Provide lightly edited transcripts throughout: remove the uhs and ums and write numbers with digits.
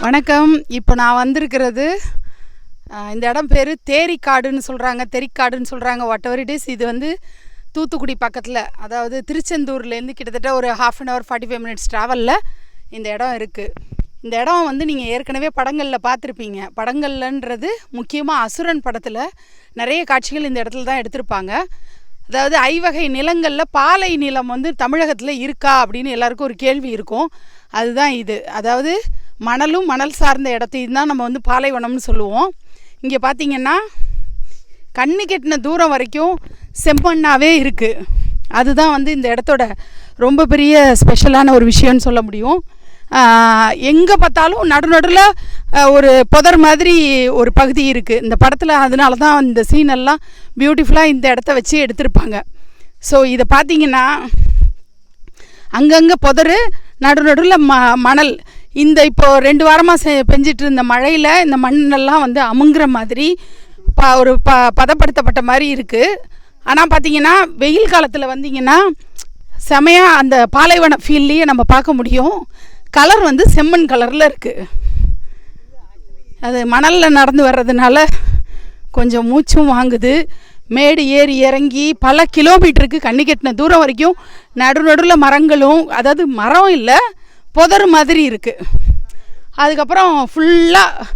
வணக்கம். இப்போ நான் வந்திருக்கிறது இந்த இடம் பேர் தேரிக்காடுன்னு சொல்கிறாங்க, தெரிக்காடுன்னு சொல்கிறாங்க, வாட் எவர் இட் இஸ். இது வந்து தூத்துக்குடி பக்கத்தில், அதாவது திருச்செந்தூர்லேருந்து கிட்டத்தட்ட ஒரு 1/2 hour 45 minutes ட்ராவலில் இந்த இடம் இருக்குது. இந்த இடம் வந்து நீங்கள் ஏற்கனவே படங்களில் பார்த்துருப்பீங்க. படங்கள்லன்றது முக்கியமாக அசுரன் படத்தில் நிறைய காட்சிகள் இந்த இடத்துல தான் எடுத்திருப்பாங்க. அதாவது ஐவகை நிலங்களில் பாலை நிலம் வந்து தமிழகத்தில் இருக்கா அப்படின்னு எல்லாருக்கும் ஒரு கேள்வி இருக்கும். அதுதான் இது. அதாவது மணலும் மணல் சார்ந்த இடத்தையும் தான் நம்ம வந்து பாலைவனம்னு சொல்லுவோம். இங்கே பார்த்திங்கன்னா கண்ணு கெட்டின தூரம் வரைக்கும் செம்மண்ணாகவே இருக்குது. அதுதான் வந்து இந்த இடத்தோட ரொம்ப பெரிய ஸ்பெஷலான ஒரு விஷயம்னு சொல்ல முடியும். எங்கே பார்த்தாலும் நடுநடுவில் ஒரு புதர் மாதிரி ஒரு பகுதி இருக்குது இந்த படத்தில். அதனால தான் இந்த சீனெல்லாம் பியூட்டிஃபுல்லாக இந்த இடத்த வச்சு எடுத்திருப்பாங்க. ஸோ இதை பார்த்திங்கன்னா அங்கங்கே புதர், நடுநடுவில் மணல். இந்த இப்போது 2 வாரமாக பெஞ்சிட்டு இருந்த மழையில் இந்த மண்ணெல்லாம் வந்து அமுங்குற மாதிரி ஒரு பதப்படுத்தப்பட்ட மாதிரி இருக்குது. ஆனால் பார்த்திங்கன்னா வெயில் காலத்தில் வந்திங்கன்னா செமையாக அந்த பாலைவன ஃபீல்லையே நம்ம பார்க்க முடியும். கலர் வந்து செம்மண் கலரில் இருக்குது. அது மணலில் நடந்து வர்றதுனால கொஞ்சம் மூச்சும் வாங்குது. மேடு ஏறி இறங்கி பல கிலோமீட்டருக்கு கண்ணி கெட்டின தூரம் வரைக்கும் நடுநடுவில் மரங்களும், அதாவது மரம் இல்லை புதர் மாதிரி இருக்குது. அதுக்கப்புறம் ஃபுல்லாக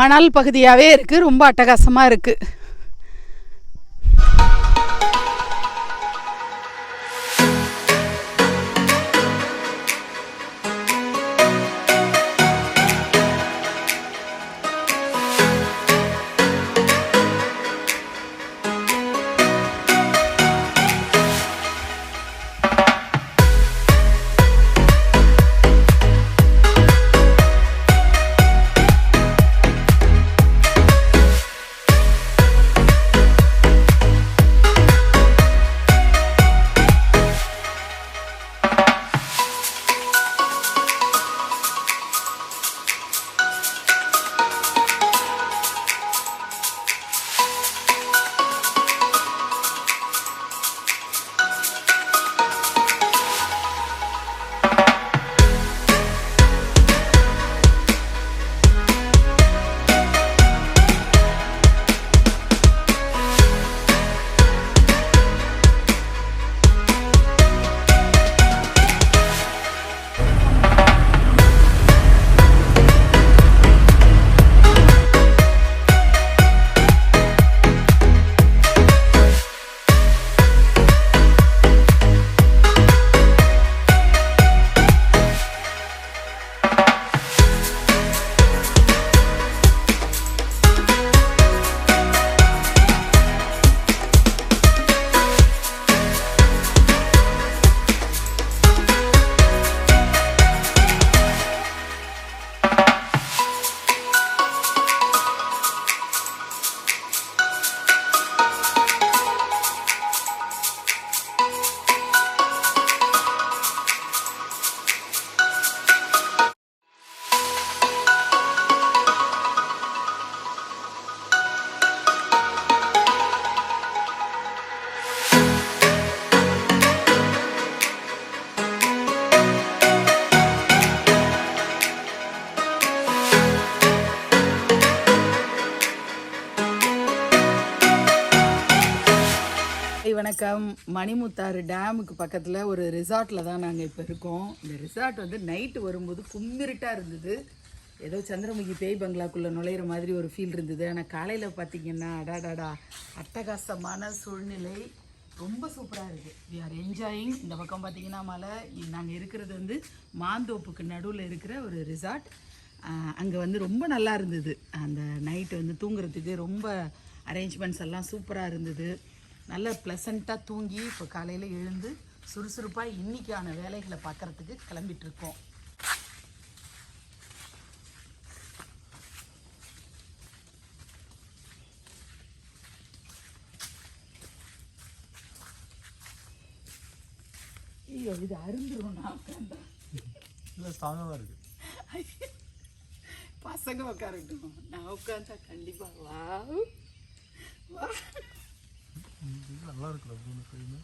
மணல் பகுதியாகவே இருக்குது. ரொம்ப அட்டகாசமாக இருக்குது. வணக்கம். மணிமுத்தாறு டேமுக்கு பக்கத்தில் ஒரு ரிசார்ட்டில் தான் நாங்கள் இப்போ இருக்கோம். இந்த ரிசார்ட் வந்து நைட்டு வரும்போது கும்மிருட்டாக இருந்தது. ஏதோ சந்திரமுகி பேய் பங்களாக்குள்ளே நுழையிற மாதிரி ஒரு ஃபீல் இருந்தது. ஆனால் காலையில் பார்த்திங்கன்னா அடாடாடா அட்டகாசமான சூழ்நிலை, ரொம்ப சூப்பராக இருக்குது. We are enjoying. இந்த பக்கம் பார்த்திங்கன்னா மலை. நாங்கள் இருக்கிறது வந்து மாந்தோப்புக்கு நடுவில் இருக்கிற ஒரு ரிசார்ட். அங்கே வந்து ரொம்ப நல்லா இருந்தது. அந்த நைட்டு வந்து தூங்குறதுக்கு ரொம்ப அரேஞ்ச்மெண்ட்ஸ் எல்லாம் சூப்பராக இருந்தது. நல்லா ப்ளசண்ட்டாக தூங்கி இப்போ காலையில் எழுந்து சுறுசுறுப்பாக இன்றைக்கான வேலைகளை பார்க்குறதுக்கு கிளம்பிட்டுருக்கோம். ஐயோ, இது அருந்துரும். நான் உட்காந்தா இல்லை, ஸ்ட்ராங்காக தான் இருக்குது. பசங்க உட்காரட்டும், நான் உட்காந்தா கண்டிப்பாக வா வா. நல்லா இருக்குல்ல.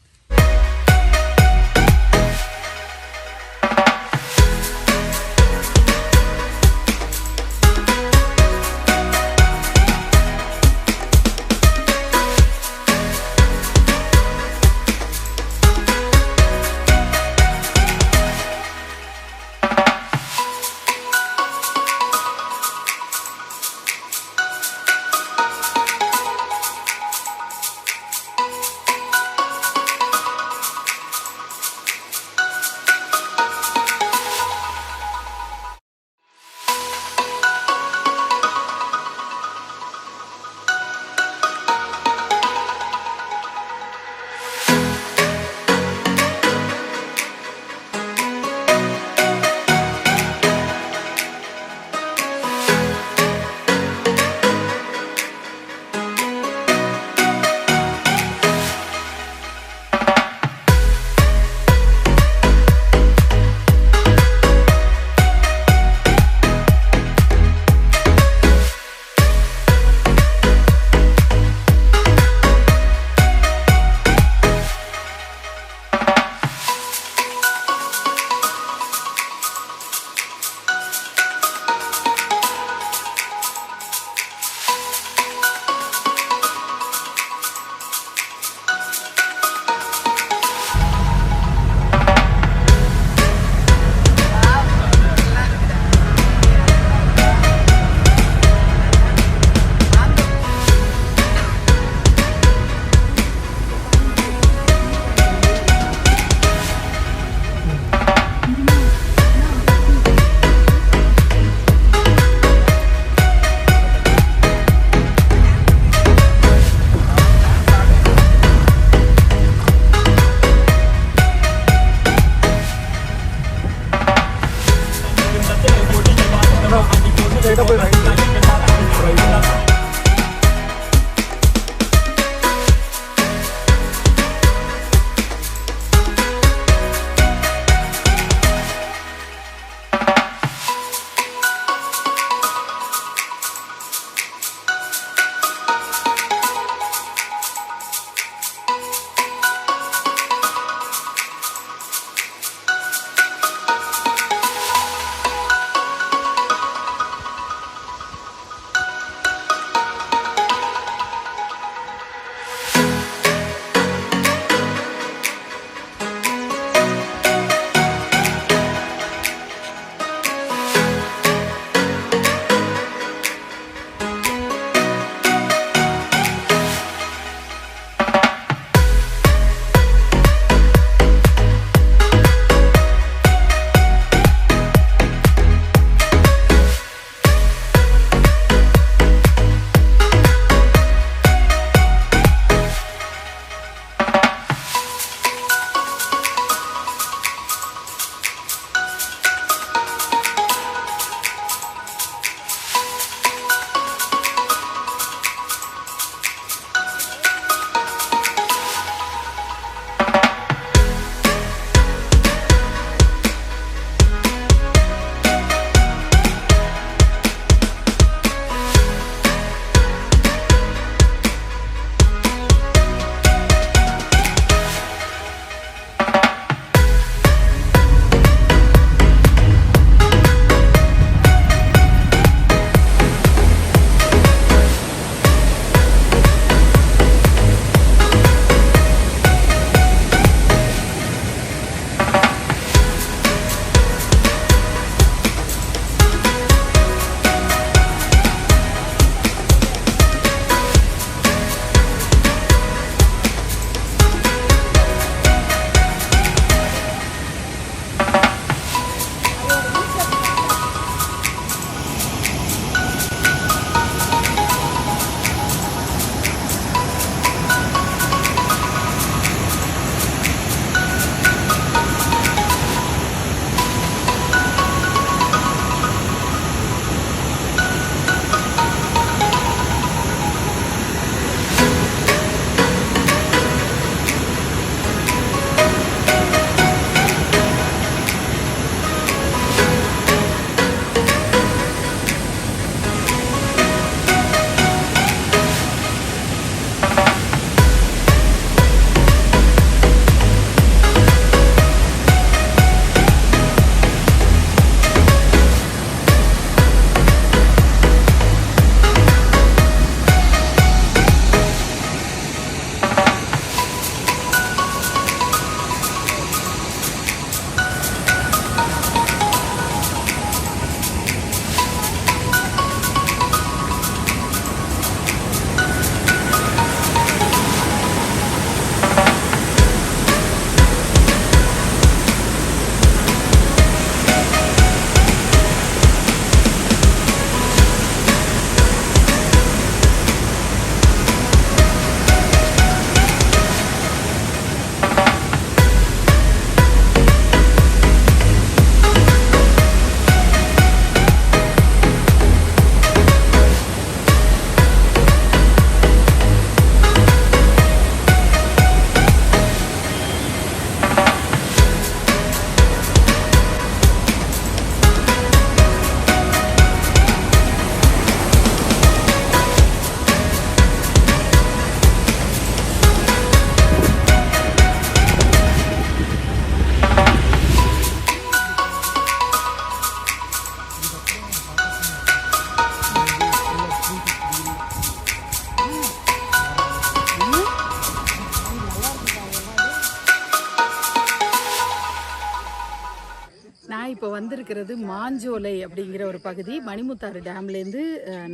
நான் இப்போ வந்திருக்கிறது மாஞ்சோலை அப்படிங்கிற ஒரு பகுதி. மணிமுத்தாறு டேம்லேருந்து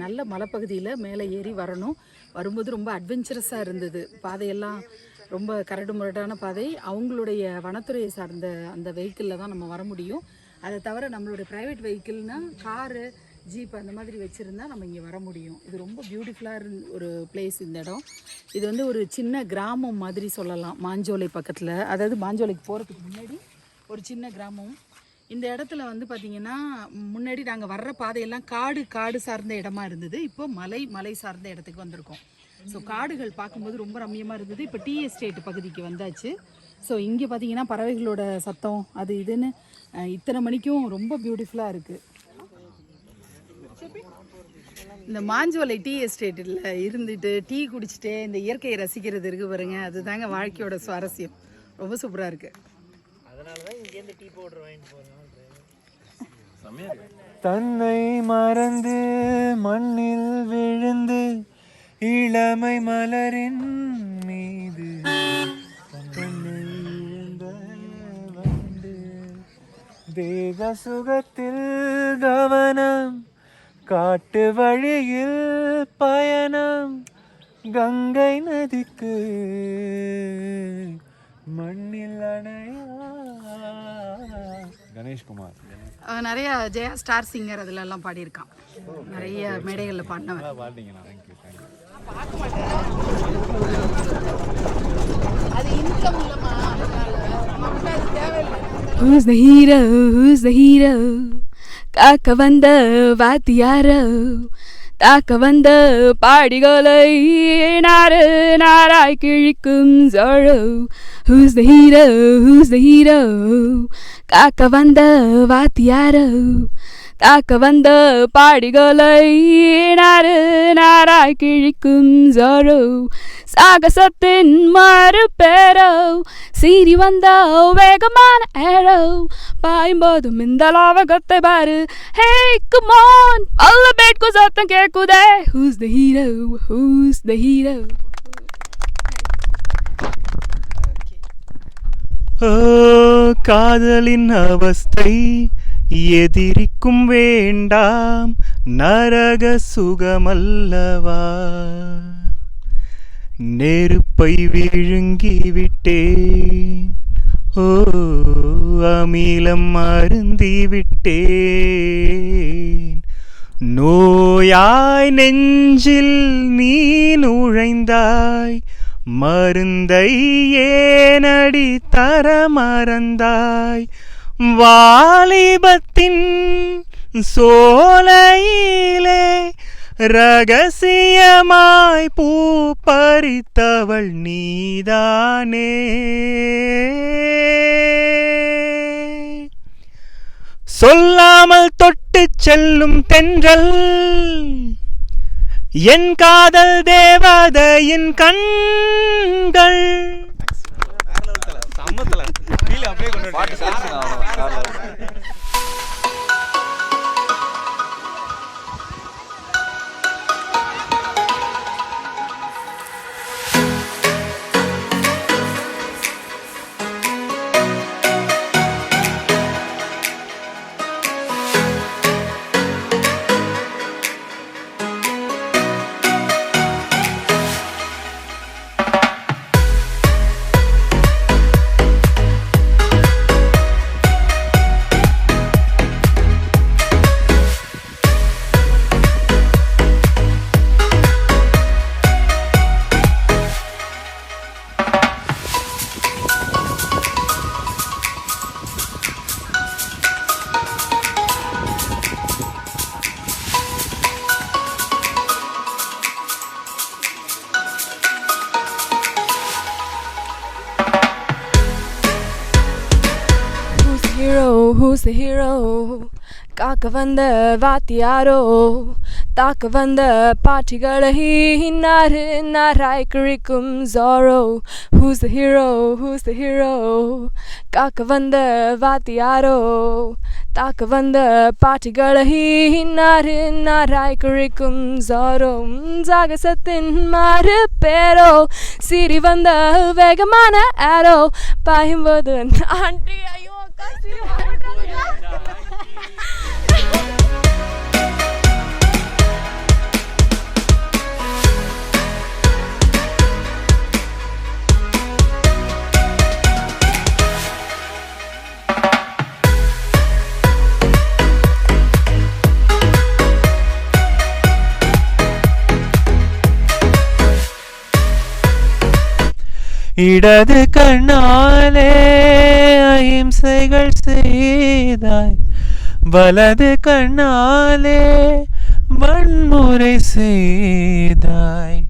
நல்ல மலைப்பகுதியில் மேலே ஏறி வரணும். வரும்போது ரொம்ப அட்வென்ச்சரஸாக இருந்தது. பாதையெல்லாம் ரொம்ப கரடு முரடான பாதை. அவங்களுடைய வனத்துறையை சார்ந்த அந்த வெஹிக்கிளில் தான் நம்ம வர முடியும். அதை தவிர நம்மளுடைய ப்ரைவேட் வெஹிக்கிள்னால் காரு, ஜீப் அந்த மாதிரி வச்சுருந்தா நம்ம இங்கே வர முடியும். இது ரொம்ப பியூட்டிஃபுல்லாக ஒரு பிளேஸ் இந்த இடம். இது வந்து ஒரு சின்ன கிராமம் மாதிரி சொல்லலாம் மாஞ்சோலை பக்கத்தில். அதாவது மாஞ்சோலைக்கு போகிறதுக்கு முன்னாடி ஒரு சின்ன கிராமம். இந்த இடத்துல வந்து பார்த்திங்கன்னா முன்னாடி நாங்கள் வர்ற பாதையெல்லாம் காடு சார்ந்த இடமா இருந்தது. இப்போ மலை சார்ந்த இடத்துக்கு வந்திருக்கோம். ஸோ காடுகள் பார்க்கும்போது ரொம்ப ரம்மியமாக இருந்தது. இப்போ டீ எஸ்டேட் பகுதிக்கு வந்தாச்சு. ஸோ இங்கே பார்த்திங்கன்னா பறவைகளோட சத்தம் அது இதுன்னு இத்தனை மணிக்கும் ரொம்ப பியூட்டிஃபுல்லாக இருக்குது. இந்த மாஞ்சோலை டீ எஸ்டேட்டில் இருந்துட்டு டீ குடிச்சிட்டே இந்த இயற்கையை ரசிக்கிறது இருக்கு பாருங்க, அதுதாங்க வாழ்க்கையோட சுவாரஸ்யம். ரொம்ப சூப்பராக இருக்குது. தன்னை மறந்து மண்ணில் விழுந்து இளமை மலரின் மீது தேக சுகத்தில் கவனம், காட்டு வழியில் பயணம், கங்கை நதிக்கு மண்ணில் அணையா. கணேஷ்குமார் நிறைய ஜெயா ஸ்டார் சிங்கர் அதிலெல்லாம் பாடியிருக்கான். நிறைய மேடைகளில் பாடினவன். பார்க்க மாட்டேன், அது இன்கம் இல்லைம்மா, நமக்கு அது தேவையில்லை. Who's the hero? Who's the hero? காக்க வந்த வாத்தியாரோ, தாக்க வந்த பாடிகளை நாராய் கிழிக்கும் ஜோழோ. Who's the hero? Who's the hero? காக்க வந்த வாத்தியாரோ, தாக்க வந்த பாடிகளை நாராய் கிழிக்கும் ஜோழோ. சாகசத்தின் மறுபேரோ, சீறி வந்த வேகமான ஏரோ, பாயும்போதும் இந்த லாவகத்தை பாரு. Hey, come on, பல்ல பேட்கு சத்தம் கேக்குதே. Who's the hero? Who's the hero? ஓ காதலின் அவஸ்தை எதிரிக்கும் வேண்டாம், நரக சுகமல்லவா. நெருப்பை விழுங்கி விட்டேன், ஓ அமிலம் அருந்தி விட்டேன். நோயாய் நெஞ்சில் நீ நுழைந்தாய், மருந்தை ஏனடி தர மறந்தாய். வாலிபத்தின் சோலையிலே ரகசியமாய் பூ பறித்தவள் நீதானே. சொல்லாமல் தொட்டு செல்லும் தென்றல், என் காதல் தேவதையின் கண்கள். Who's the hero? காக்க வந்த வாத்தியாரோ, தாக்க வந்த பாட்டிகளை நாராய் கிழிக்கும் ஜோரோ. Who's the hero? Who's the hero? காக்க வந்த வாத்தியாரோ, தாக்க வந்த பாட்டிகளை நாராய் கிழிக்கும் ஜோரோ. சாகசத்தின் மாறு பேரோ, சீறி வந்த வேகமான ஆரோ, பாயும்போது ஆண்டி ஐயோ இடது கண்ணாலே அಹಿಂசைகள் செய்தாய், வலது கண்ணாலே வன்முறை செய்தாய்.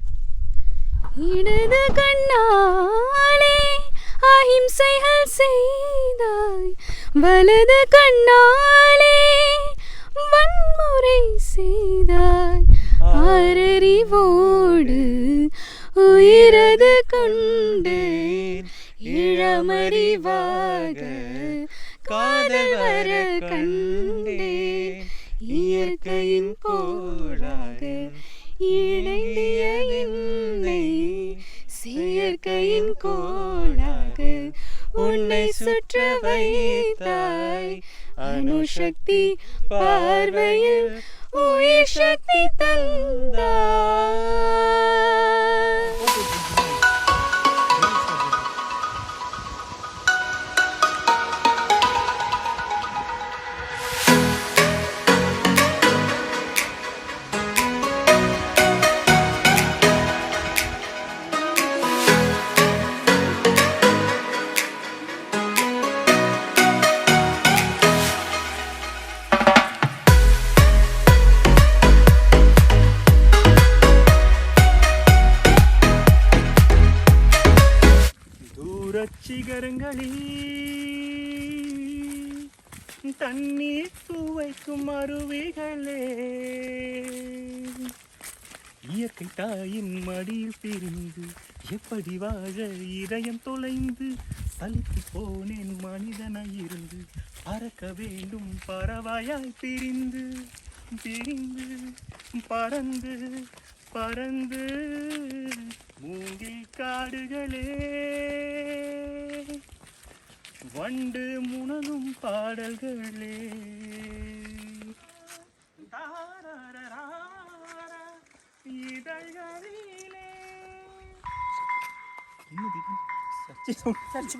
இடது கண்ணாலே அஹிம்சைகள் செய்தாய், வலது கண்ணாலே வன்முறை செய்தாய். ஆறறிவோடு உயிரது கொண்டேன், இளமறிவாக காதல் வர கண்டேன். இயற்கையின் கோளாக இணைந்திய என்னை, செயற்கையின் கோளாக உன்னை சுற்ற வைத்தாய். அணுசக்தி பார்வையில் உயிர் சக்தி தந்தாய். சிகரங்களில் தண்ணீர் துவைக்கும் அருவிகளே, இயற்கை தாயின் மடியில் பிரிந்து எப்படி வாழ இதயம் தொலைந்து சலித்து போனேன் மனிதனாய் இருந்து. பறக்க வேண்டும் பறவையாய் பிரிந்து பிரிந்து பறந்து பறந்து மூங்கில் காடுகளே, வண்டு முனகும் பாடல்களே. இதழ்களிலே சர்ச்